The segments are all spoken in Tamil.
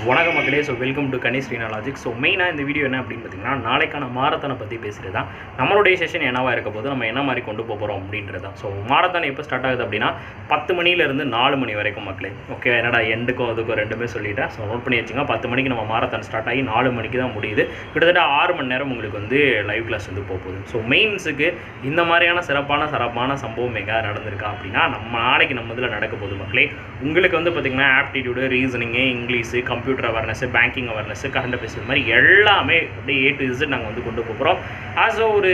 வணக்கம் மக்களே. So welcome to kaneeshreenalogics. So மெயினாக இந்த வீடியோ என்ன அப்படின்னு பார்த்தீங்கன்னா, நாளைக்கான மாரத்தானை பற்றி பேசுகிறது தான். நம்மளுடைய செஷன் என்னவாக இருக்க போது, நம்ம என்ன மாதிரி கொண்டு போகிறோம் அப்படின்றது தான். ஸோ மாரத்தான் எப்போ ஸ்டார்ட் ஆகுது அப்படின்னா 10 மணிலேருந்து 4 மணி வரைக்கும் மக்களே. ஓகே, என்னடா எண்டுக்கும் அதுக்கும் ரெண்டுமே சொல்லிட்டேன். ஸோ நோட் பண்ணி வச்சுங்க. 10 மணிக்கு நம்ம மாரத்தான் ஸ்டார்ட் ஆகி 4 மணிக்கு தான் முடியுது. கிட்டத்தட்ட 6 மணி நேரம் உங்களுக்கு வந்து லைவ் கிளாஸ் வந்து போகுது. ஸோ மெயின்ஸுக்கு இந்த மாதிரியான சிறப்பான சம்பவம் எங்கே நடந்திருக்கா அப்படின்னா, நாளைக்கு நம்ம இதில் நடக்க போகுது மக்களே. உங்களுக்கு வந்து பார்த்திங்கன்னா aptitude, reasoning, English, computer awareness, banking awareness, current affairs, இது மாதிரி எல்லாமே அப்படியே A to Z நாங்கள் வந்து கொண்டு போகிறோம். ஆஸ் ஒரு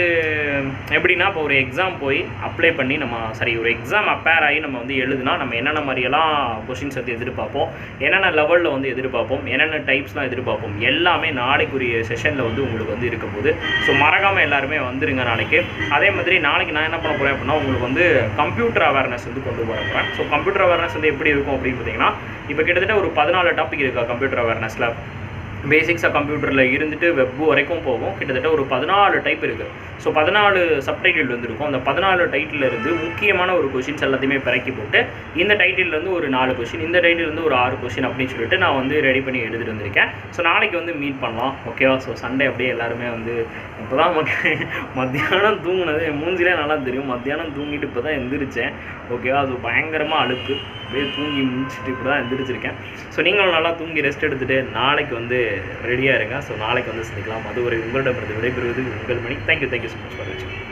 எப்படின்னா, இப்போ ஒரு எக்ஸாம் போய் அப்ளை பண்ணி ஒரு எக்ஸாம் அப்பேர் ஆகி நம்ம வந்து எழுதுனா நம்ம என்னென்ன மாதிரியெல்லாம் கொஷின்ஸ் வந்து எதிர்பார்ப்போம், என்னென்ன லெவலில் வந்து எதிர்பார்ப்போம், என்னென்ன டைப்ஸ்லாம் எதிர்பார்ப்போம், எல்லாமே நாளைக்குரிய செஷனில் வந்து உங்களுக்கு வந்து இருக்க போகுது. ஸோ மறக்காமல் எல்லாருமே வந்துடுங்க நாளைக்கு. அதே மாதிரி நாளைக்கு நான் என்ன பண்ண போகிறேன் அப்படின்னா, உங்களுக்கு வந்து கம்ப்யூட்டர் அவேர்னஸ் வந்து கொண்டு வர போகிறேன். ஸோ கம்ப்யூட்டர் அவேர்னஸ் வந்து எப்படி இருக்கும் அப்படின்னு பார்த்தீங்கன்னா, இப்போ கிட்டத்தட்ட ஒரு 14 டாபிக் இருக்கா கம்ப்யூட்டர் அவேர்னஸில். பேசிக்ஸாக கம்ப்யூட்டரில் இருந்துட்டு வெப் வரைக்கும் போகும். கிட்டத்தட்ட ஒரு 14 டைப் இருக்குது. ஸோ 14 சப்டைட்டில் வந்துருக்கும். அந்த 14 டைட்டில் இருந்து முக்கியமான ஒரு கொஷின்ஸ் எல்லாத்தையுமே பிறக்கி போட்டு, இந்த டைட்டிலேருந்து ஒரு 4 கொஷின், இந்த டைட்டிலேருந்து ஒரு 6 கொஷின் அப்படின்னு சொல்லிட்டு நான் வந்து ரெடி பண்ணி எடுத்துகிட்டு வந்திருக்கேன். ஸோ நாளைக்கு வந்து மீட் பண்ணலாம், ஓகேவா? ஸோ சண்டே அப்படியே எல்லாருமே வந்து இப்போ தான் மத்தியானம் தூங்கினது மூஞ்சிலே நல்லா தெரியும். மத்தியானம் தூங்கிட்டு இப்போ தான் எந்திரிச்சேன், ஓகேவா? ஸோ பயங்கரமாக அழுப்பு, அப்படியே தூங்கி முடிச்சுட்டு இப்போ தான் எந்திரிச்சிருக்கேன். ஸோ நீங்களும் நல்லா தூங்கி ரெஸ்ட் எடுத்துகிட்டு நாளைக்கு வந்து ரெடியாக இருங்க. ஸோ நாளைக்கு வந்து சந்திக்கலாம். அது ஒரு உங்களிடமிருந்து விடைபெறுவது உங்கள் மணி. தேங்க்யூ ஸோ மச் ஃபார் வாட்சிங்.